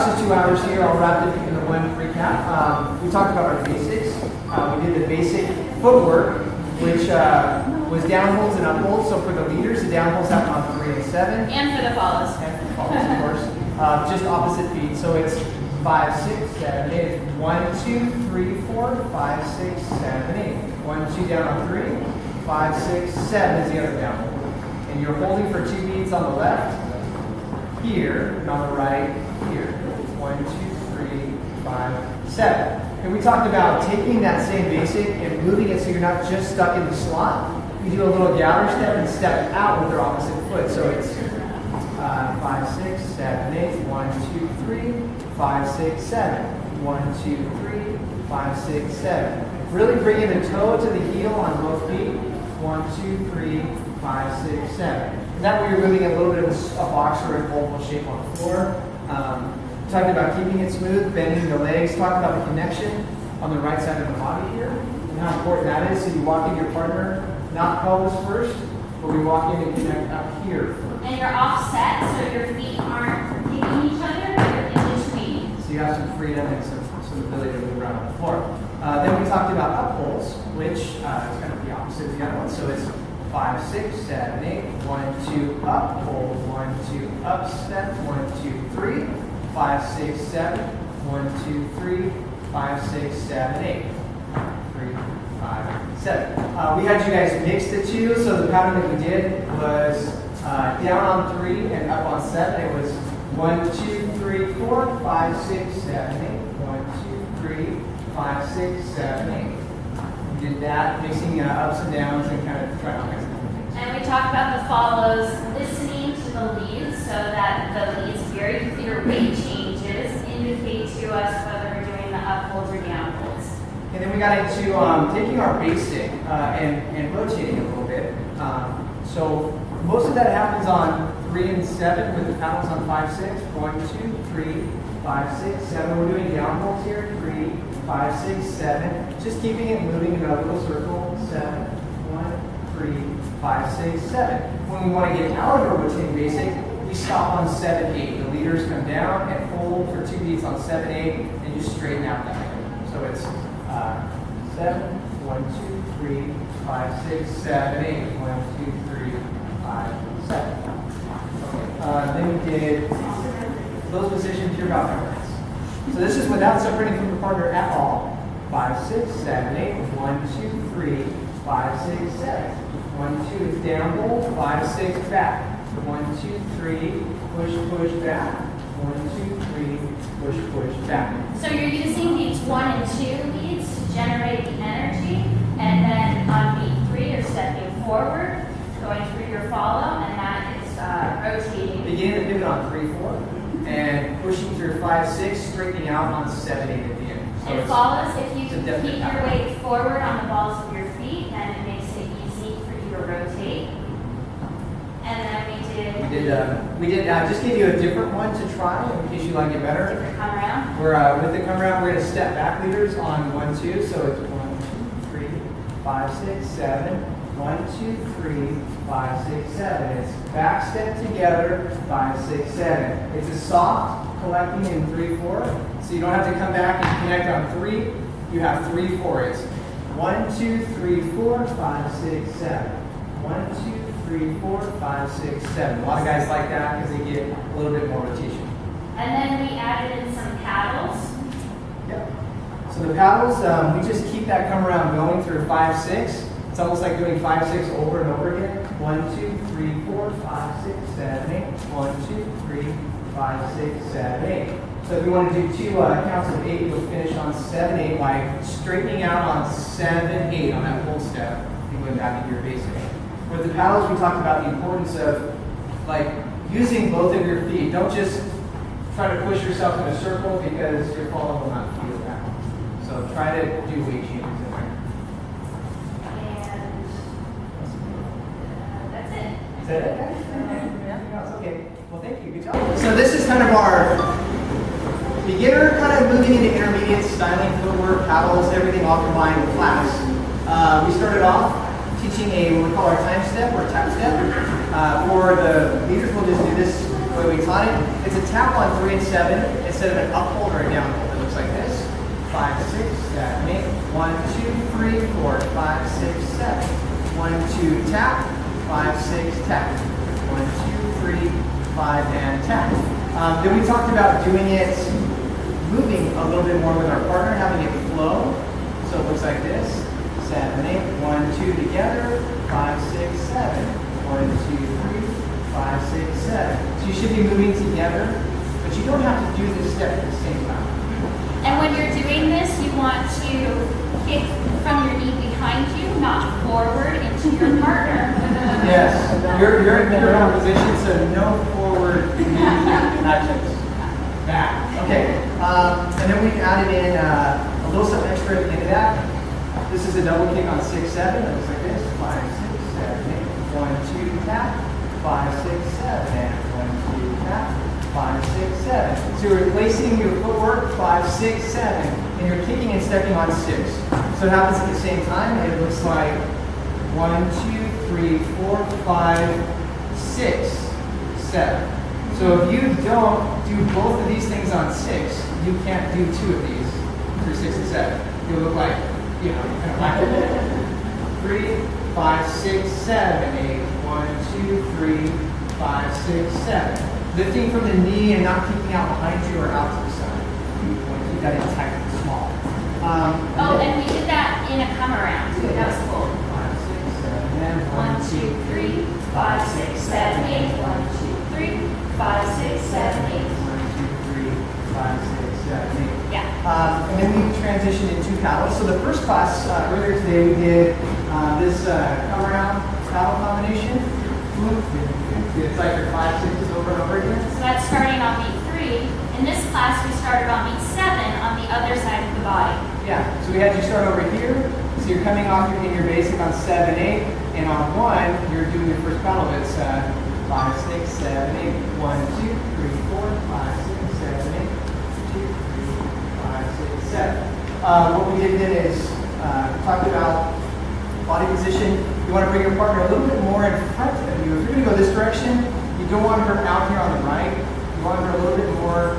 gosh, it's 2 hours here. I'll wrap it into one recap. We talked about our basics. We did the basic footwork, which was downholds and upholds. So for the leaders, the downholds happen on 3 and 7. And for the follows. And for the follows, of course. Just opposite feet. So it's 5, 6, 7, 8. 1, 2, 3, 4, 5, 6, 7, 8. 1, 2 down on 3. 5, 6, 7 is the other downhold. And you're holding for 2 beats on the left, here, and on the right, here. 1, 2, 3, 5, 7. And we talked about taking that same basic and moving it so you're not just stuck in the slot. You do a little gather step and step out with your opposite foot. So it's 5, 6, 7, 8. 1, 2, 3, 5, 6, 7. 1, 2, 3, 5, 6, 7. Really bringing the toe to the heel on both feet. 1, 2, 3, 5, 6, 7. And that way you're moving a little bit of a box or an oval shape on the floor. Talking about keeping it smooth, bending the legs. Talking about the connection on the right side of the body here and how important that is. So you walk in your partner, not pelvis first, but we walk in and connect up here first. And you're offset, so your feet aren't hitting each other, but you're in between. So you have some freedom and some ability to move around on the floor. Then we talked about upholds, which is kind of the opposite of the other one. So it's 5, 6, 7, 8. 1, 2, up, hold. 1, 2, up, step. 1, 2, 3. 5, 6, 7. 1, 2, 3. 5, 6, 7, 8. 3, 5, 7. We had you guys mix the two. So the pattern that we did was down on 3 and up on 7. It was 1, 2, 3, 4, 5, 6, 7, 8. 1, 2, 3, 5, 6, 7, 8. We did that, mixing ups and downs and kind of trying all kinds of different things. And we talked about the follows, listening to the leads so that the leads very clear weight changes indicate to us whether we're doing the upholds or downholds. And then we got into taking our basic and rotating a little bit. So most of that happens on 3 and 7 with the paddles on 5, 6. 1, 2, 3, 5, 6, 7. We're doing downholds here. 3, 5, 6, 7. Just keeping it moving in a little circle. 7, 1, 3, 5, 6, 7. When we want to get out of our rotating basic, we stop on 7, 8. The leaders come down and hold for 2 beats on 7, 8, and you straighten out that way. So it's 7, 1, 2, 3, 5, 6, 7, 8. 1, 2, 3, 5, 7. Okay. Then we did those positions here about balance. So this is without separating from the partner at all. 5, 6, 7, 8. 1, 2, 3, 5, 6, 7. 1, 2 is down, hold. 5, 6, back. 1, 2, 3, push, push, back. 1, 2, 3, push, push, back. So you're using beats 1 and 2 leads to generate the energy, and then on beat 3 you're stepping forward, going through your follow, and that is rotating. Beginning the pivot on 3, 4, and pushing through 5, 6, straightening out on 7, 8 at the end. So it follows if you it's a keep definite your pattern. weight forward on the balls of your feet, then it makes it easy for you to rotate. And then We did just give you a different one to try in case you like it better. different come around. We're with the come around, we're going to step back leaders on 1, 2. So it's 1, 2, 3, 5, 6, 7. 1, 2, 3, 5, 6, 7. It's back step together, 5, 6, 7. It's a soft collecting in 3, 4. So you don't have to come back and connect on 3. You have 3, 4. It's 1, 2, 3, 4, 5, 6, 7. 1, 2, 3, 4, 5, 6, 7. A lot of guys like that because they get a little bit more rotation. And then we added in some paddles. Yep. So the paddles, we just keep that come around going through 5, 6. It's almost like doing 5, 6 over and over again. 1, 2, 3, 4, 5, 6, 7, 8. 1, 2, 3, 5, 6, 7, 8. So if we want to do 2 counts of 8, we'll finish on 7, 8 by straightening out on 7, 8 on that full step and going back into your basic. With the paddles, we talked about the importance of using both of your feet. Don't just try to push yourself in a circle because your follow will not feel that. So try to do weight changes in there. And that's it. Is that it? Yeah. Okay. Well, thank you. Good job. So this is kind of our beginner, kind of moving into intermediate styling, footwork, paddles, everything all combined in class. We started off teaching what we call our time step or tap step. For the leaders, we'll just do this the way we taught it. It's a tap on 3 and 7 instead of an up hold or a down hold. It looks like this. 5, 6, 7, 8. 1, 2, 3, 4, 5, 6, 7. 1, 2, tap. 5, 6, tap. 1, 2, 3, 5, and tap. Then we talked about doing it, moving a little bit more with our partner, having it flow. So it looks like this. 7, 8. 1, 2 together. 5, 6, 7. 1, 2, 3, 5, 6, 7. So you should be moving together, but you don't have to do this step at the same time. And when you're doing this, you want to kick from your knee behind you, not forward into your partner. Yes, you're in your own position, so no forward, not just back. Okay, and then we added in a little something extra into that. This is a double kick on 6, 7. It looks like this. 5, 6, 7, 8. 1, 2, tap. 5, 6, 7, and 1, 2, tap. 5, 6, 7. So you're replacing your footwork 5, 6, 7, and you're kicking and stepping on 6. So it happens at the same time. It looks like 1, 2, 3, 4, 5, 6, 7. So if you don't do both of these things on 6, you can't do 2 of these through 6 and 7. You'll look like, you know, kind of like 3, 5, 6, 7, 8. 1, 2, 3, 5, 6, 7. Lifting from the knee and not kicking out behind you or out to the side. You want to keep that intact and small. And we did that in a come around. Yeah. That was cool. 5, 6, 7, and 1, 2, 3, 5, 6, 7, 8. 1, 2, 3, 5, 6, 7, 8. 1, 2, 3, 5, 6, 7, 8. Yeah. And then we transitioned into paddles. So the first class earlier today we did this come around paddle combination. It's like your 5, 6s over and over again. So that's starting on beat 3. In this class, we started on beat 7 on the other side of the body. Yeah, so we had you start over here. So you're coming off, you're getting your basic on 7, 8. And on 1, you're doing your first paddle. It's 5, 6, 7, 8. 1, 2, 3, 4, 5, 6, 7, 8. 2, 3, 5, 6, 7. What we did then is talked about body position. You want to bring your partner a little bit more in front of you. If you're going to go this direction, you don't want her out here on the right. You want her a little bit more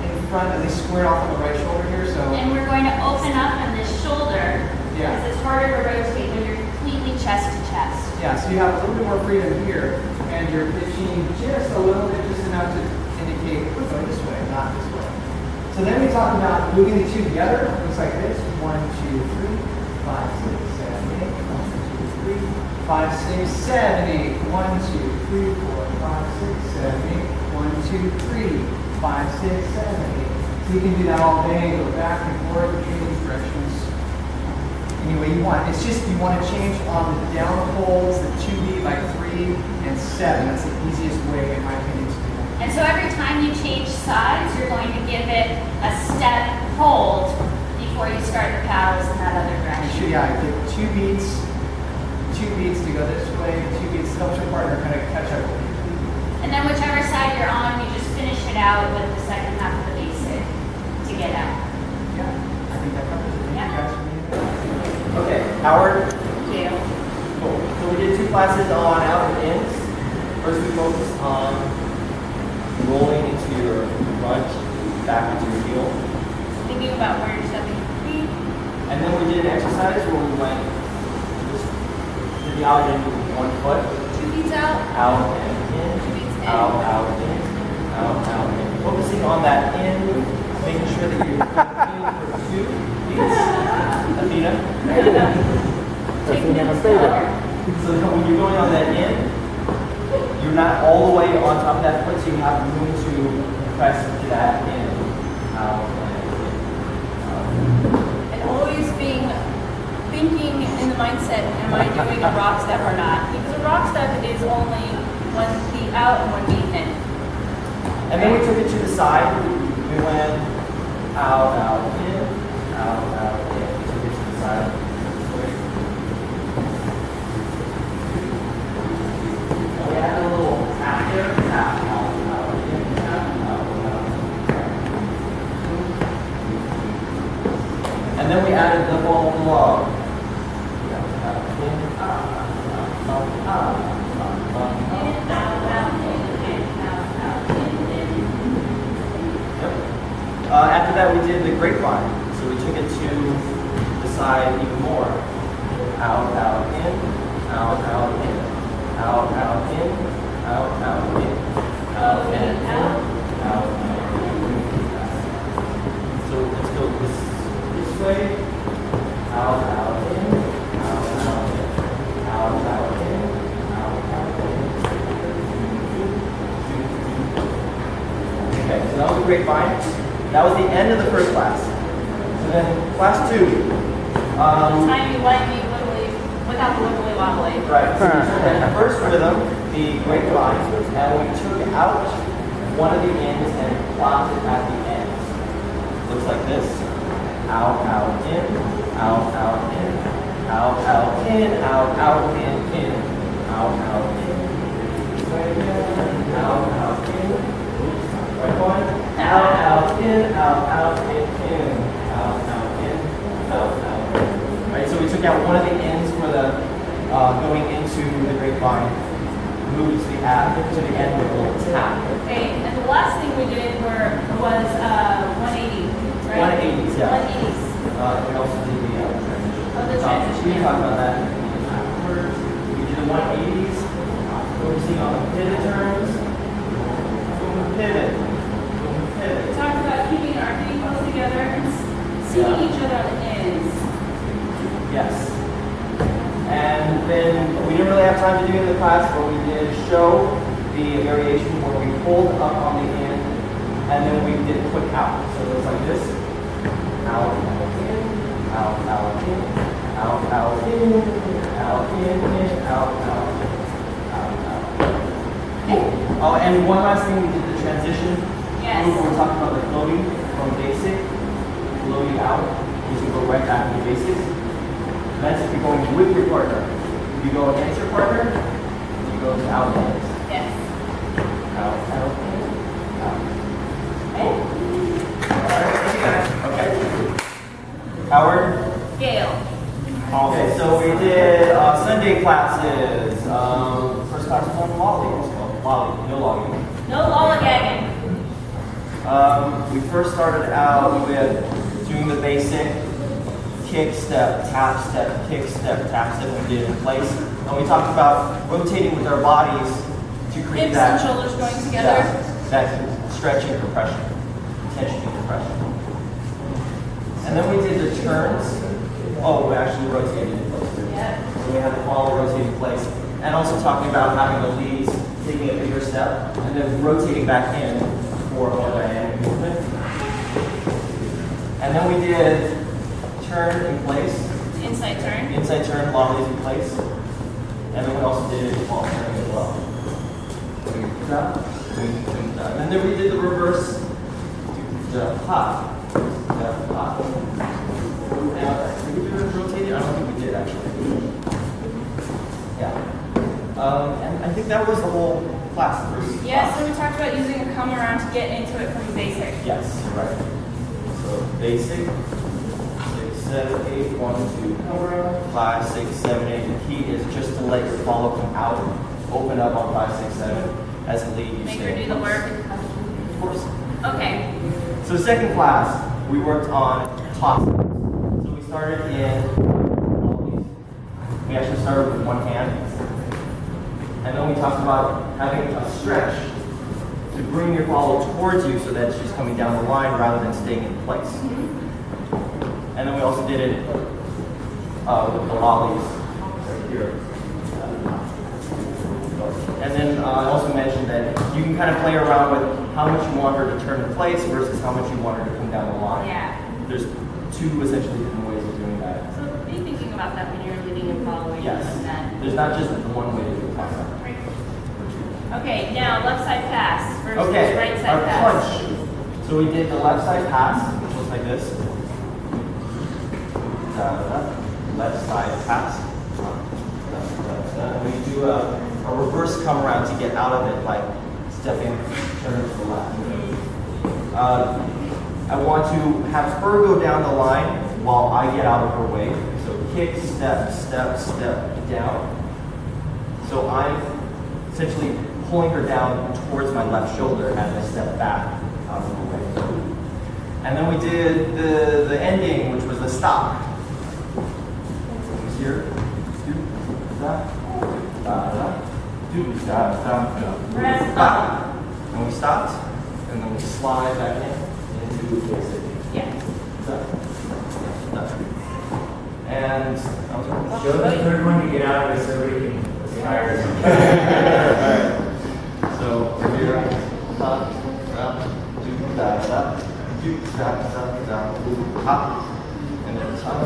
in front, at least squared off on the right shoulder here. So. And we're going to open up on this shoulder Yeah. because it's harder to rotate when you're completely chest to chest. Yeah, so you have a little bit more freedom here, and you're pitching just a little bit, just enough to indicate we're going this way, not this way. So then we talk about moving the two together. Looks like this: 1, 2, 3, 5, 6, 7, 8. 1, 2, 3, 5, 6, 7, 8. 1, 2, 3, 4, 5, 6, 7, 8. 1, 2, 3, 5, 6, 7, 8. So you can do that all day, go back and forth between these directions any way you want. It's just you want to change on the down holds, the 2B like 3 and 7. That's the easiest way, in my opinion, to do that. And so every time you change sides, you're going to give it a step hold before you start your paddles in that other Make direction. sure, yeah, get 2 beats to go this way, 2 beats helps your partner kind of catch up with you. And then whichever side you're on, you just finish it out with the second half of the basic to get out. Yeah, I think that covers it. Thank Yeah. you guys for being there. Okay, Howard. Two. Cool. So we did 2 classes on out and ins. First we focused on rolling into your front, back into your heel. Thinking about where you're stepping your feet. And then we did an exercise where we went just to the out and in with 1 foot, 2 beats out. out and in, 2 beats in. out, out, in, out, in. Focusing on that in, making sure that you're feeling for 2 beats. Athena. Taking it slower. So when you're going on that in, you're not all the way on top of that foot, so you have room to press to that in, out, and in, out. And always thinking in the mindset, am I doing a rock step or not? Because a rock step is only 1 beat out and 1 beat in. And then we took it to the side. We went out, out, in, out, out, in. We took it to the side. And we had a little tap there, tap, out, out, in, tap, out, out. And then we added the ball log. After that, we did the grapevine. So we took it to the side even more. Out, out, in, out, out, in, out, out, in, out, out, in, out, and out, out, in. So let's go this way. Out, out, in, out, out, in, out, out, in, out, out, in. Okay, so that was the grapevine. That was the end of the first class. So then class 2. The time you like me wiggly, without the wiggly wobbly. Right. So we took that first rhythm, the grapevine, and we took out one of the ends and plopped it at the ends. Looks like this. Out, out, in, out, out, in, out, out, in, out, out, in, out, out, in. Out, out, in. Right one. Out, out, in, out, out, in, out, out, in, out, out, in. Right, so we took out one of the ends for the going into the grapevine, moved to the end with a little tap. Okay, and the last thing we did was 180, right? 180s, yeah. 180s. We also did the transition. Oh, the transition, We yeah. talked about that afterwards. We did the 180s, focusing on the pivot turns. Boom, pivot. Boom, We pivot. talked about keeping our feet close together and seeing each other on the ends. Yes. And then we didn't really have time to do it in the class, but we did show the variation where we pulled up on the end and then we did quick out. So it was like this. Out, out, in, out, out, in, out, out, in, out, in, out, out, out. Oh, and one last thing, we did the transition. Yes. We were talking about the floating from basic, floating out. You can go right back to basics. That's if you're going with your partner. If you go against your partner, you go to out ends. Yes. Out, out, in, out. Cool. Alright, thank you guys. Okay. Howard? Gail. Okay, so we did Sunday classes. First class was on Wally. Wally, no logging. No lollygagging. We first started out with doing the basic kick, step, tap, step, kick, step, tap, step. We did it in place. And we talked about rotating with our bodies to create Hips that. and shoulders going together. Yeah, that stretching compression, tension and compression. And then we did the turns. Oh, we actually rotated in place. Yeah. So we had the ball rotating in place. And also talking about having the leads, taking a bigger step, and then rotating back in for more dynamic movement. And then we did turn in place, Inside turn. inside turn, lollies in place. And then we also did ball turning as well. And then we did the reverse, the hop, the hop. Now, did we do it rotated? I don't think we did actually. Yeah. And I think that was the whole class. Yes, so we talked about using a come around to get into it from basic. Yes, right. So basic, 6, 7, 8, 1, 2, come around, 5, 6, 7, 8. The key is just to let your follow come out, open up on 5, 6, 7. As a lead, you Make stay her do the work. Of course. Okay. So second class, we worked on tossing. So we started in, we actually started with one hand. And then we talked about having a stretch to bring your follow towards you so that she's coming down the line rather than staying in place. And then we also did it with the lollies right here. And then I also mentioned that you can kind of play around with how much you want her to turn in place versus how much you want her to come down the line. Yeah. There's two essentially different ways of doing that. So be thinking about that when you're leading and following. Yes. And that. There's not just one way to do it. Okay, now left side pass versus Okay, right our side pass. punch. So we did the left side pass, which looks like this. Left side pass. We do a reverse come around to get out of it, like stepping, turning to the left. I want to have her go down the line while I get out of her way. So kick, step, step, step, down. So I'm essentially pulling her down towards my left shoulder as I step back out of the way. And then we did the ending, which was the stop. Here. Do, da, da, do, da, da, Rest da. And we stopped, and then we slide back into basic. Yeah. Da, da. And that was our Show the third one to get out of it so we can retire. So here, da, da, do, da, da, do, da, da, da, do, up, and then top.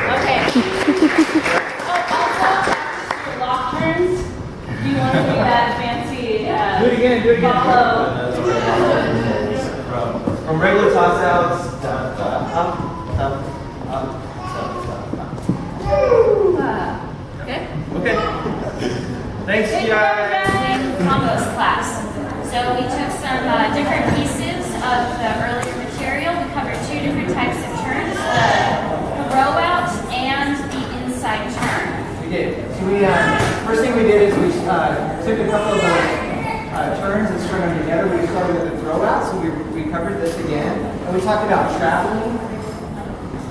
Okay. Also, lock turns. Do you want to do that fancy? Do it again, do it again. Follow. From regular toss outs, da, da, up, Okay. Okay. Thanks, Good guys. combos class. So we took some different pieces of the earlier material. We covered two different types of turns, the throw out and the inside turn. We did. So we, first thing we did is we took a couple of those turns and strung them together. We started with the throw out, so we covered this again. And we talked about traveling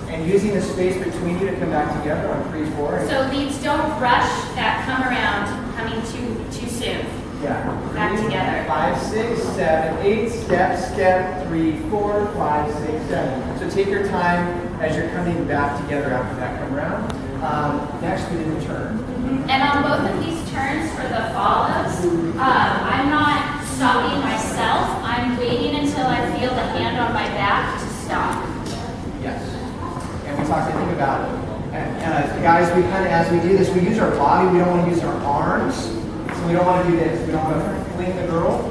and using the space between you to come back together on 3, 4. So leads don't rush that come around coming too soon. Yeah. Back together. 5, 6, 7, 8, step, 3, 4, 5, 6, 7. So take your time as you're coming back together after that come around. Next, we did the turn. And on both of these turns for the follows, I'm not stopping myself. I'm waiting until I feel the hand on my back to stop. Yes. And we talked, I think, about it. And guys, we kind of, as we do this, we use our body. We don't want to use our arms. So we don't want to do this. We don't want to fling the girl.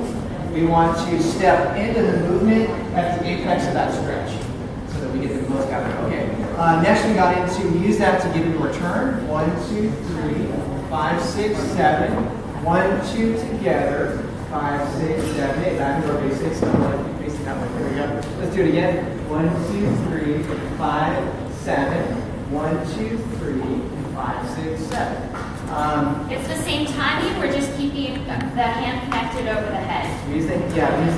We want to step into the movement at the apex of that stretch so that we get the most out of it. Okay. Next, we got into, we use that to give you a return. 1, 2, 3, 5, 6, 7. 1, 2 together. 5, 6, 7, 8. Back into our basics. So I'm going to keep facing that way. Here we go. Let's do it again. 1, 2, 3, 5, 7. 1, 2, 3, 5, 6, 7. It's the same timing. We're just keeping the hand connected over the head. Use the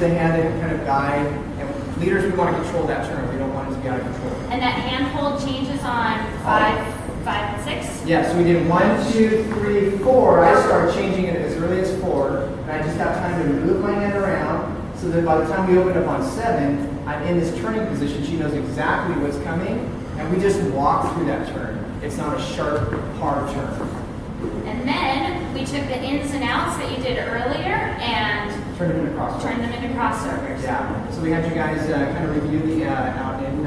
hand to kind of guide. And leaders, we want to control that turn. We don't want it to be out of control. And that hand hold changes on 5, 5, and 6. Yeah, so we did 1, 2, 3, 4. I started changing it as early as 4. And I just have time to move my hand around so that by the time we open up on 7, I'm in this turning position. She knows exactly what's coming. And we just walk through that turn. It's not a sharp, hard turn. And then we took the ins and outs that you did earlier and Turn them into crossovers. turned them into crossovers. Yeah. So we had you guys kind of review the out in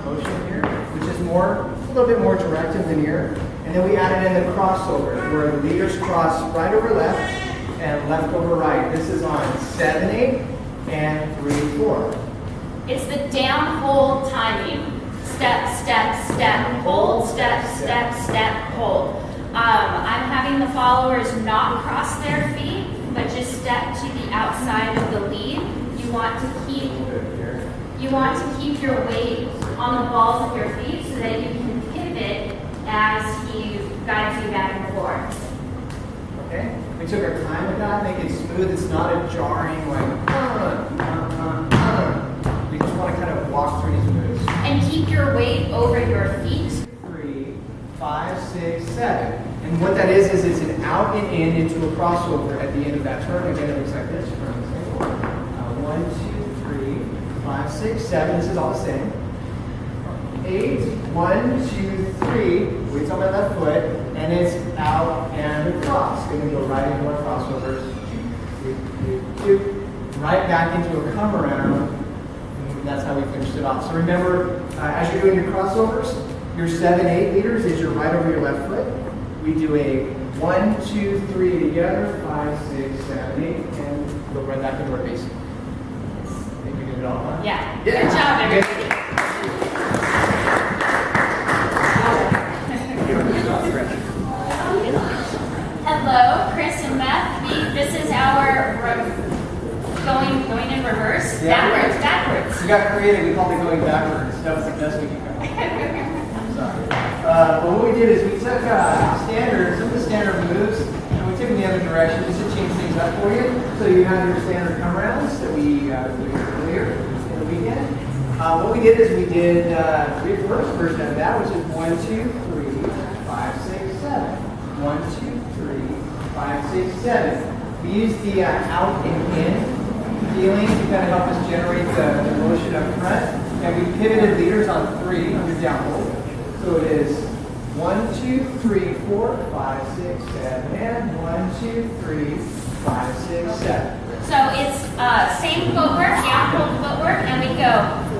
motion here, which is a little bit more direct and linear. And then we added in the crossovers, where the leaders cross right over left and left over right. This is on 7, 8, and 3, 4. It's the down hold timing. Step, step, step, hold, step, step, step, hold. I'm having the followers not cross their feet, but just step to the outside of the lead. You want to keep your weight on the balls of your feet so that you can pivot as he guides you back and forth. Okay? We took our time with that, make it smooth. It's not a jarring like, We just want to kind of walk through these moves. And keep your weight over your feet. 3, 5, 6, 7. And what that is it's an out and in into a crossover at the end of that turn. Again, it looks like this. 1, 2, 3, 5, 6, 7. This is all the same. 8, 1, 2, 3. Weights on my left foot. And it's out and across. Going to go right into our crossovers. Right back into a come around. And that's how we finished it off. So remember, as you're doing your crossovers, your 7, 8 leaders is your right over your left foot. We do a 1, 2, 3 together, 5, 6, 7, 8, and go right back into our basic. Think we did it all, huh? Yeah. Good job, everybody. Hello, Chris and Beth. This is our going in reverse. Yeah. Backwards. We got creative. We called it going backwards. That was the best we could come. Sorry. But what we did is we took some of the standard moves, and we took them in the other direction just to change things up for you. So you have your standard come rounds that we did earlier in the weekend. What we did is we did the first version of that, which is 1, 2, 3, 5, 6, 7. 1, 2, 3, 5, 6, 7. We used the out and in feeling to kind of help us generate the motion up front. And we pivoted leaders on 3 under down hold. So it is 1, 2, 3, 4, 5, 6, 7, and 1, 2, 3, 5, 6, 7. So it's same footwork, down hold footwork, and we go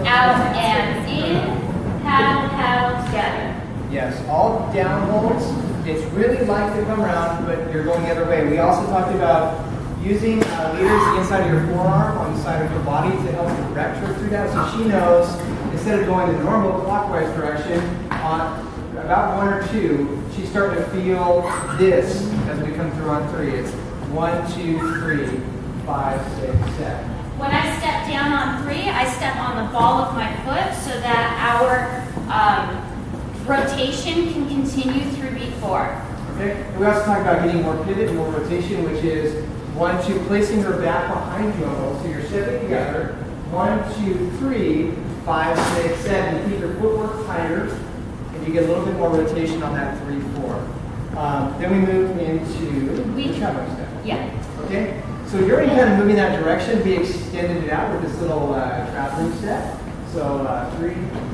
out and in, paddle together. Yes, all down holds. It's really like the come round, but you're going the other way. We also talked about using leaders inside of your forearm on the side of your body to help direct her through that. So she knows, instead of going the normal clockwise direction, on about 1 or 2, she's starting to feel this as we come through on 3. It's 1, 2, 3, 5, 6, 7. When I step down on 3, I step on the ball of my foot so that our rotation can continue through beat 4. Okay. And we also talked about getting more pivot, more rotation, which is 1, 2, placing her back behind you almost. So you're stepping together. 1, 2, 3, 5, 6, 7. You keep your footwork tighter, and you get a little bit more rotation on that 3, 4. Then we move into the traveling step. Yeah. Okay. So you're already kind of moving that direction. We extended it out with this little traveling step. So 3,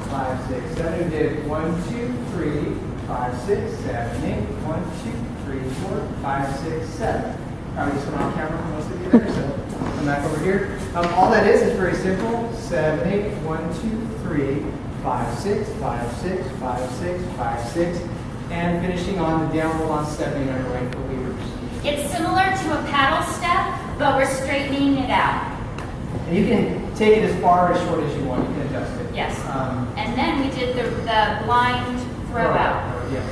5, 6, 7. We did 1, 2, 3, 5, 6, 7, 8. 1, 2, 3, 4, 5, 6, 7. I just went on camera for most of you there, so come back over here. All that is very simple. 7, 8, 1, 2, 3, 5, 6, 5, 6, 5, 6, 5, 6, and finishing on the downward on stepping on your right foot levers. It's similar to a paddle step, but we're straightening it out. And you can take it as far or as short as you want. You can adjust it. Yes. And then we did the blind throw out. Yes.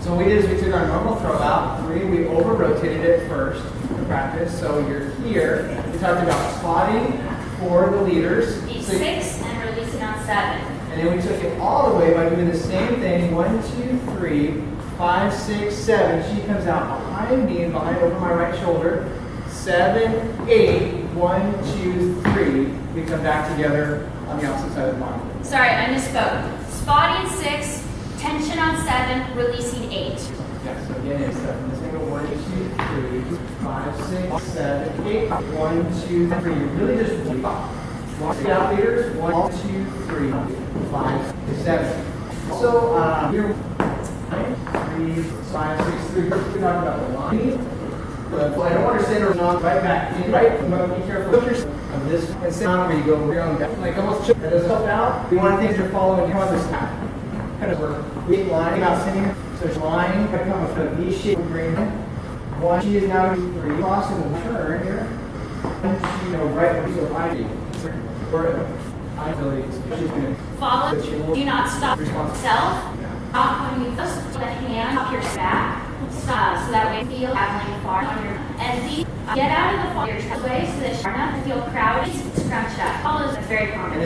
So what we did is we took our normal throw out, 3, we over rotated it first to practice. So you're here. We talked about spotting for the leaders. Beat So 6 and releasing on 7. and then we took it all the way by doing the same thing. 1, 2, 3, 5, 6, 7. She comes out behind me and behind over my right shoulder. 7, 8, 1, 2, 3. We come back together on the opposite side of the body. Sorry, I misspoke. Spotting 6, tension on 7, releasing 8. Yeah, so again, it's the single 1, 2, 3, 5, 6, 7, 8. 1, 2, 3. You really just walk it out leaders. 1, 2, 3, 5, 7. So here, 3, 5, 6, 3. We talked about the line. But I don't want to send her on right back. Right? You want to be careful of this. And send on where you go over here on the back. Like almost choke that stuff out. You want things to follow and come this time. Kind of work. We line about sending her. So it's line. Come with a V shape. Bring it. 1. She is now 3. Cross and turn here. And she go right. So I do. Or I ability. She's going to Follow. Do not stop yourself. Stop when you just put the hand up your back. Stop, so that way you feel traveling far on your and B, get out of the far your chest way so that you're not to feel crowded, scrunched up. All those are very common. and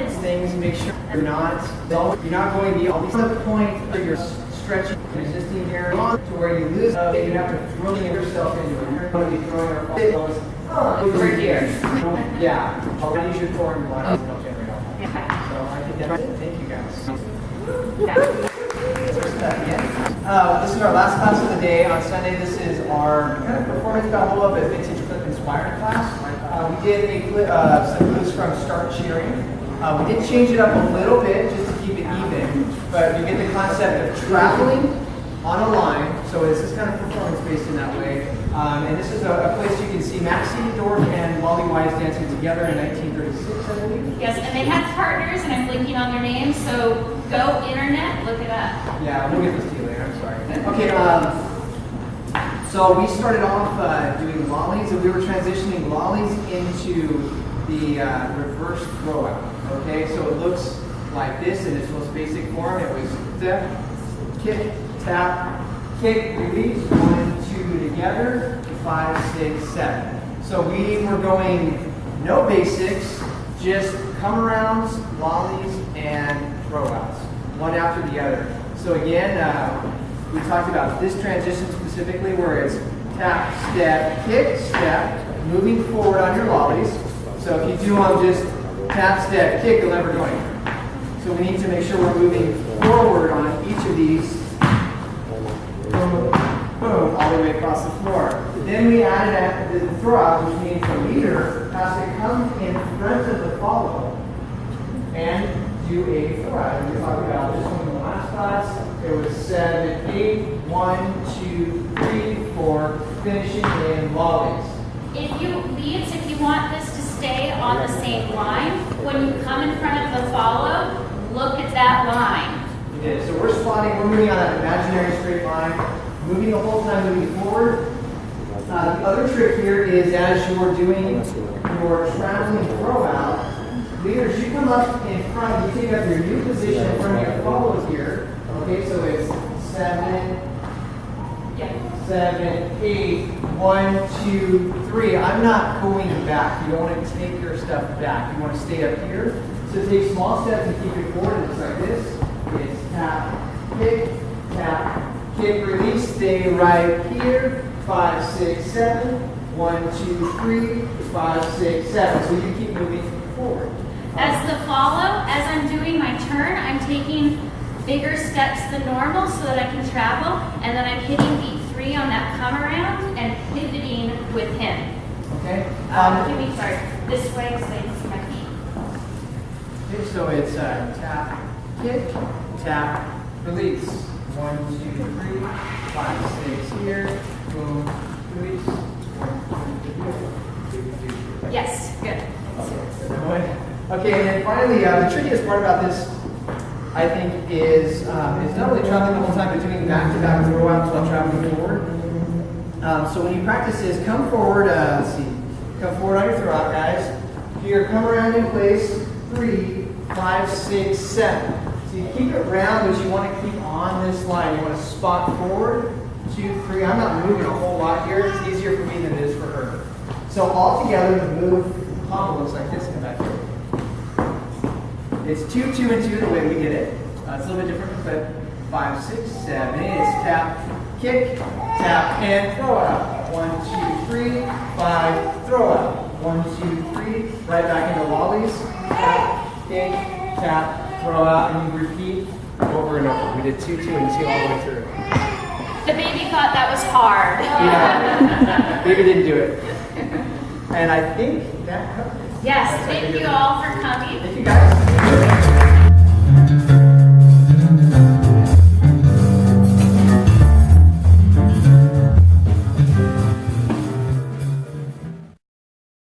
these things, make sure you're not going to be all the point where you're stretching resisting here to where you lose you have to throw yourself into it. You're going to be throwing our over here. Yeah. I'll use your core and body. So I think that's it. Thank you guys. This is our last class of the day on Sunday. This is our kind of performance battle of a vintage clip inspired class. We did some moves from Start Cheering. We did change it up a little bit just to keep it even, but you get the concept of traveling on a line. So this is kind of performance based in that way. And this is a place you can see Maxine Dorff and Wally Wise dancing together in 1936, I believe. Yes, and they had partners, and I'm blinking on their names, so go internet, look it up. Yeah, we'll get this to you later, I'm sorry. Okay, so we started off doing lollies, and we were transitioning lollies into the reverse throw out. Okay, so it looks like this in its most basic form. It was step, kick, tap, kick, release, 1, 2 together, 5, 6, 7. So we were going no basics, just come arounds, lollies, and throw outs, one after the other. So again, we talked about this transition specifically where it's tap, step, kick, step, moving forward on your lollies. So if you do them just tap, step, kick, you'll never go anywhere. So we need to make sure we're moving forward on each of these. Boom, boom, all the way across the floor. Then we added the throw out, which means the leader has to come in front of the follow and do a throw out. And we talked about this one in the last class. It was 7, 8, 1, 2, 3, 4, finishing in lollies. If you want this to stay on the same line, when you come in front of the follow, look at that line. You did. So we're spotting, we're moving on that imaginary straight line, moving the whole time, moving forward. The other trick here is as you're doing your traveling throw out, leaders, you come up in front, you take up your new position in front of your follow here. Okay, so it's 7, 7, 8, 1, 2, 3. I'm not going back. You don't want to take your stuff back. You want to stay up here. So take small steps and keep it forward. It's like this. It's tap, kick, release. Stay right here. 5, 6, 7. 1, 2, 3, 5, 6, 7. So you keep moving forward. As the follow, as I'm doing my turn, I'm taking bigger steps than normal so that I can travel, and then I'm hitting beat 3 on that come around and pivoting with him. Okay. Sorry, this way because I can see my feet. Okay, so it's tap, kick, tap, release. 1, 2, 3, 5, 6 here. Boom, release. 1, 2, 3. Yes, good. Okay, and then finally, the trickiest part about this, I think, is not only traveling the whole time, but doing back-to-back throw-outs while traveling forward. So when you practice this, come forward, let's see, come forward on your throw-out, guys. Here, come around in place, 3, 5, 6, 7. So you keep it round, but you want to keep on this line. You want to spot forward, 2, 3. I'm not moving a whole lot here. It's easier for me than it is for her. So all together, the move combo looks like this. Come back here. It's 2, 2, and 2 the way we did it. It's a little bit different, but 5, 6, 7, 8. It's tap, kick, tap, and throw out. 1, 2, 3, 5, throw out. 1, 2, 3, right back into lollies. Tap, kick, tap, throw out, and you repeat over and over. We did 2, 2, and 2 all the way through. The baby thought that was hard. Yeah, baby didn't do it. And I think that covers it. Yes, thank you all for coming. Thank you guys.